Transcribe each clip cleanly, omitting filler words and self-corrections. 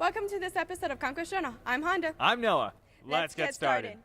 Welcome to this episode of Conquest Journal. I'm Honda. I'm Noah. Let's get started.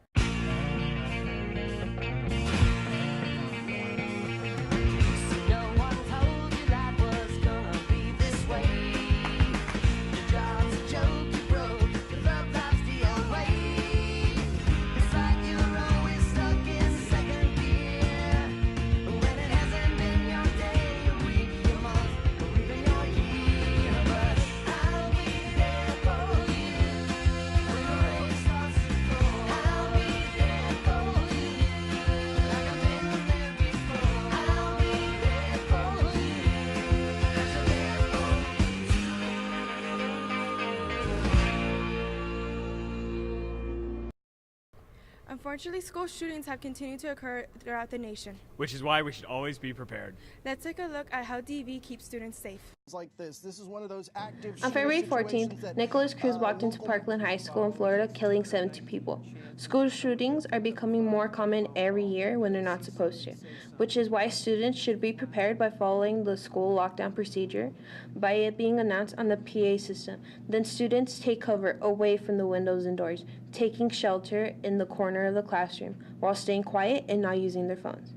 Unfortunately, school shootings have continued to occur throughout the nation. Which is why we should always be prepared. Let's take a look at how DV keeps students safe. Like this is one of those active On February 14th, Nicholas Cruz walked into Parkland High School in Florida, killing 70 people. School shootings are becoming more common every year when they're not supposed to, which is why students should be prepared by following the school lockdown procedure, by it being announced on the PA system. Then students take cover away from the windows and doors, taking shelter in the corner of the classroom while staying quiet and not using their phones.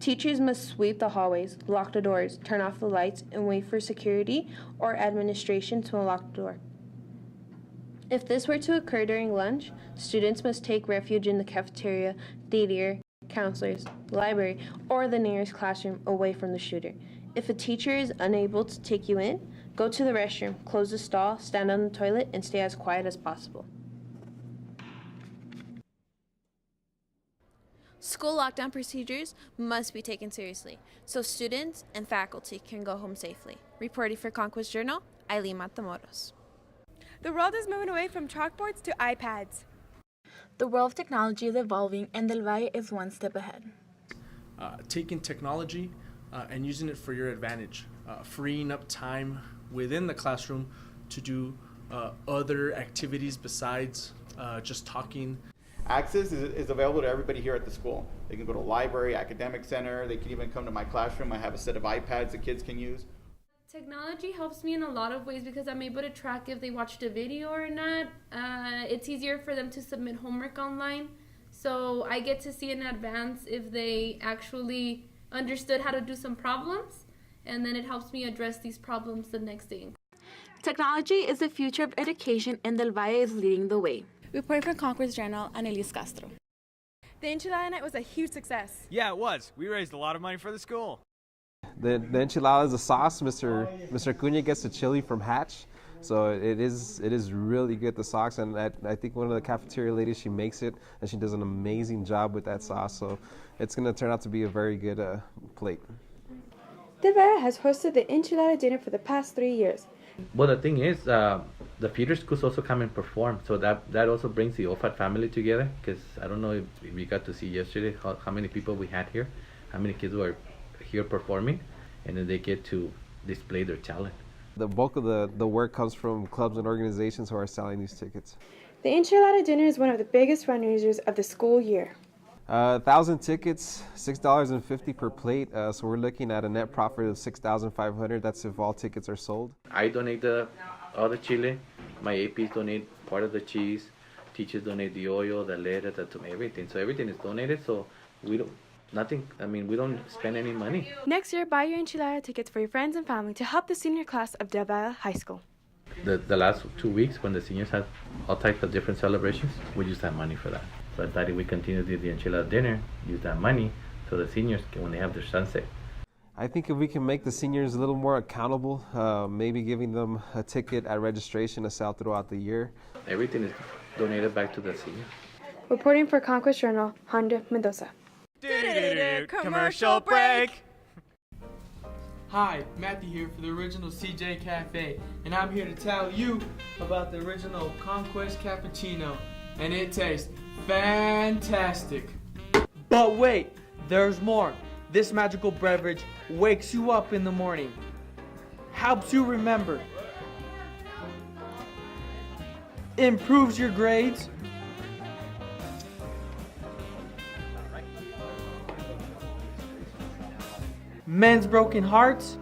Teachers must sweep the hallways, lock the doors, turn off the lights, and wait for security or administration to unlock the door. If this were to occur during lunch, students must take refuge in the cafeteria, theater, counselors, library, or the nearest classroom away from the shooter. If a teacher is unable to take you in, go to the restroom, close the stall, stand on the toilet, and stay as quiet as possible. School lockdown procedures must be taken seriously so students and faculty can go home safely. Reporting for Conquest Journal, Eileen Matamoros. The world is moving away from chalkboards to iPads. The world of technology is evolving, and Del Valle is one step ahead. Taking technology and using it for your advantage, freeing up time within the classroom to do other activities besides just talking. Access is available to everybody here at the school. They can go to library, academic center, they can even come to my classroom. I have a set of iPads the kids can use. Technology helps me in a lot of ways because I'm able to track if they watched a video or not. It's easier for them to submit homework online, so I get to see in advance if they actually understood how to do some problems, and then it helps me address these problems the next day. Technology is the future of education, and Del Valle is leading the way. Reporting from Conquest Journal, Annelies Castro. The Enchilada night was a huge success. Yeah, it was. We raised a lot of money for the school. The enchilada is a sauce. Mr. Cunha gets the chili from Hatch, so it is really good, the sauce, and I think one of the cafeteria ladies, she makes it, and she does an amazing job with that sauce, so it's going to turn out to be a very good plate. Del Valle has hosted the Enchilada dinner for the past 3 years. Well, the thing is, the feeder schools also come and perform, so that also brings the OFAT family together, because I don't know if we got to see yesterday how many people we had here, how many kids were here performing, and then they get to display their talent. The bulk of the work comes from clubs and organizations who are selling these tickets. The Enchilada dinner is one of the biggest fundraisers of the school year. 1,000 tickets, $6.50 per plate, so we're looking at a net profit of $6,500. That's if all tickets are sold. I donate all the chile, my APs donate part of the cheese, teachers donate the oil, the lettuce, everything. So everything is donated, so we don't spend any money. Next year, buy your Enchilada tickets for your friends and family to help the senior class of Del Valle High School. The last 2 weeks, when the seniors had all types of different celebrations, we use that money for that. So I thought if we continue to do the enchilada dinner, use that money so the seniors can, when they have their sunset. I think if we can make the seniors a little more accountable, maybe giving them a ticket at registration to sell throughout the year. Everything is donated back to the seniors. Reporting for Conquest Journal, Honda Mendoza. Commercial break! Hi, Matthew here for the original CJ Cafe, and I'm here to tell you about the original Conquest Cappuccino, and it tastes fantastic. But wait, there's more. This magical beverage wakes you up in the morning, helps you remember, improves your grades, mends broken hearts,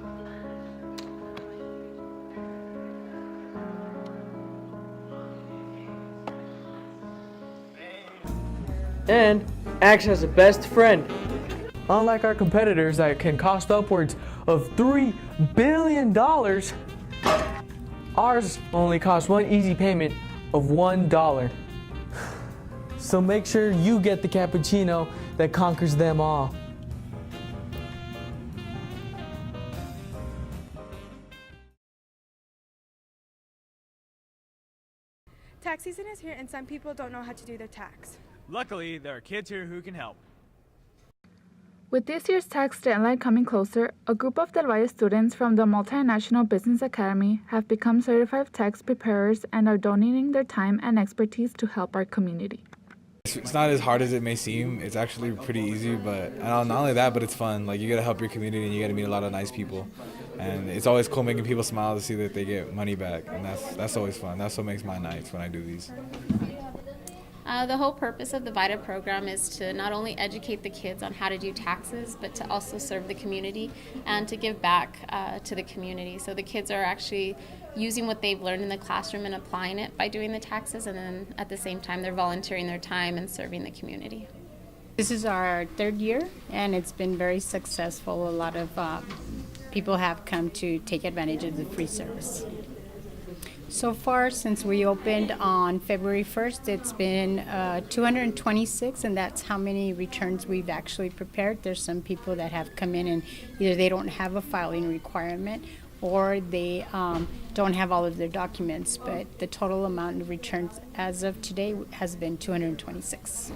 and acts as a best friend. Unlike our competitors that can cost upwards of $3 billion, ours only costs one easy payment of $1. So make sure you get the cappuccino that conquers them all. Tax season is here and some people don't know how to do their tax. Luckily, there are kids here who can help. With this year's tax deadline coming closer, a group of Del Valle students from the Multinational Business Academy have become certified tax preparers and are donating their time and expertise to help our community. It's not as hard as it may seem. It's actually pretty easy, but not only that, but it's fun. Like, you got to help your community and you got to meet a lot of nice people. And it's always cool making people smile to see that they get money back, and that's always fun. That's what makes my nights when I do these. The whole purpose of the VITA program is to not only educate the kids on how to do taxes, but to also serve the community and to give back to the community. So the kids are actually using what they've learned in the classroom and applying it by doing the taxes, and then at the same time they're volunteering their time and serving the community. This is our third year, and it's been very successful. A lot of people have come to take advantage of the free service. So far, since we opened on February 1st, it's been 226, and that's how many returns we've actually prepared. There's some people that have come in and either they don't have a filing requirement or they don't have all of their documents, but the total amount of returns as of today has been 226.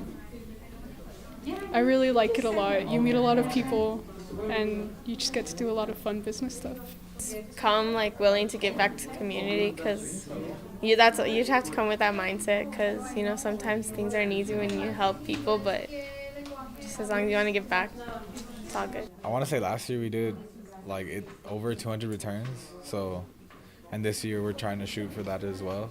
I really like it a lot. You meet a lot of people and you just get to do a lot of fun business stuff. Come like willing to give back to the community, because you have to come with that mindset, because sometimes things aren't easy when you help people, but just as long as you want to give back, it's all good. I want to say last year we did over 200 returns, and this year we're trying to shoot for that as well.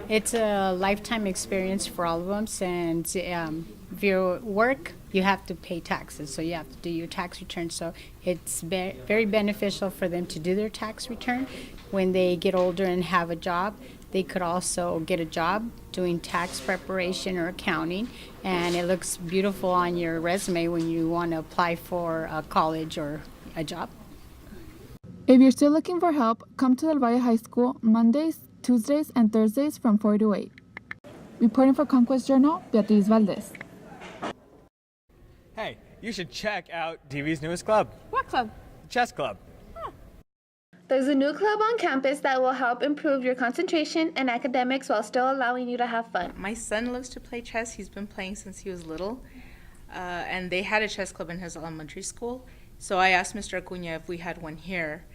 It's a lifetime experience for all of them, since if you work, you have to pay taxes, so you have to do your tax return. So it's very beneficial for them to do their tax return. When they get older and have a job, they could also get a job doing tax preparation or accounting, and it looks beautiful on your resume when you want to apply for a college or a job. If you're still looking for help, come to Del Valle High School Mondays, Tuesdays, and Thursdays from 4 to 8. Reporting for Conquest Journal, Beatriz Valdez. Hey, you should check out DV's newest club. What club? The chess club. There's a new club on campus that will help improve your concentration and academics while still allowing you to have fun. My son loves to play chess. He's been playing since he was little. And they had a chess club in his elementary school. So I asked Mr. Acuna if we had one here.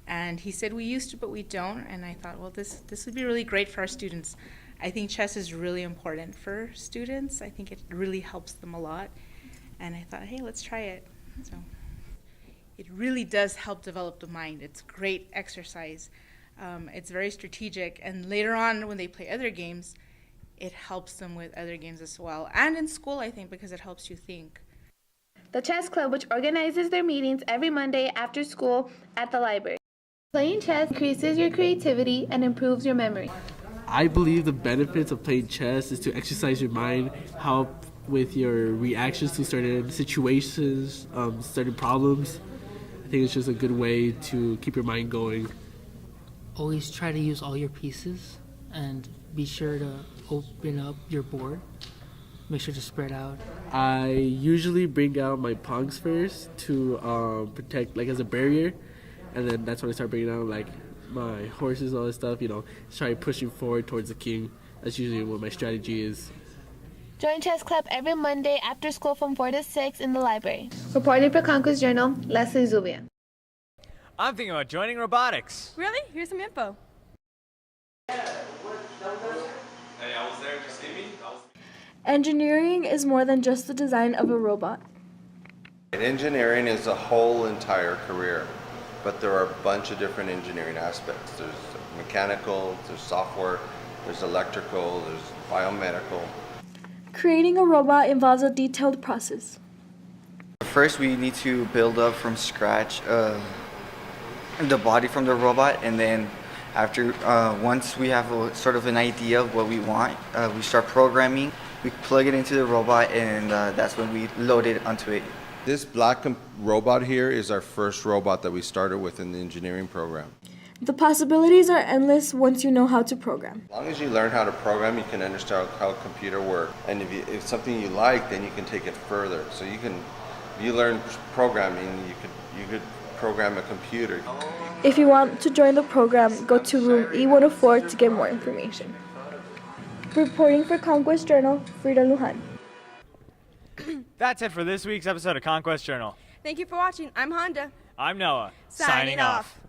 And he said we used to, but we don't. And I thought, well, this would be really great for our students. I think chess is really important for students. I think it really helps them a lot. And I thought, hey, let's try it. So it really does help develop the mind. It's great exercise. It's very strategic. And later on, when they play other games, it helps them with other games as well. And in school, I think, because it helps you think. The Chess Club, which organizes their meetings every Monday after school at the library. Playing chess increases your creativity and improves your memory. I believe the benefits of playing chess is to exercise your mind, help with your reactions to certain situations, certain problems. I think it's just a good way to keep your mind going. Always try to use all your pieces and be sure to open up your board. Make sure to spread out. I usually bring out my pawns first to protect, as a barrier, and then that's when I start bringing out my horses, all this stuff. Try pushing forward towards the king. That's usually what my strategy is. Join Chess Club every Monday after school from 4 to 6 in the library. Reporting for Conquest Journal, Leslie Zubia. I'm thinking about joining robotics. Really? Here's some info. Hey, I was there. Did you see me? Engineering is more than just the design of a robot. Engineering is a whole entire career, but there are a bunch of different engineering aspects. There's mechanical, there's software, there's electrical, there's biomedical. Creating a robot involves a detailed process. First, we need to build up from scratch the body from the robot, and then after once we have sort of an idea of what we want, we start programming. We plug it into the robot, and that's when we load it onto it. This black robot here is our first robot that we started with in the engineering program. The possibilities are endless once you know how to program. As long as you learn how to program, you can understand how a computer works. And if it's something you like, then you can take it further. So if you learn programming, you could program a computer. If you want to join the program, go to room E104 to get more information. Reporting for Conquest Journal, Frida Lujan. That's it for this week's episode of Conquest Journal. Thank you for watching. I'm Honda. I'm Noah. Signing off.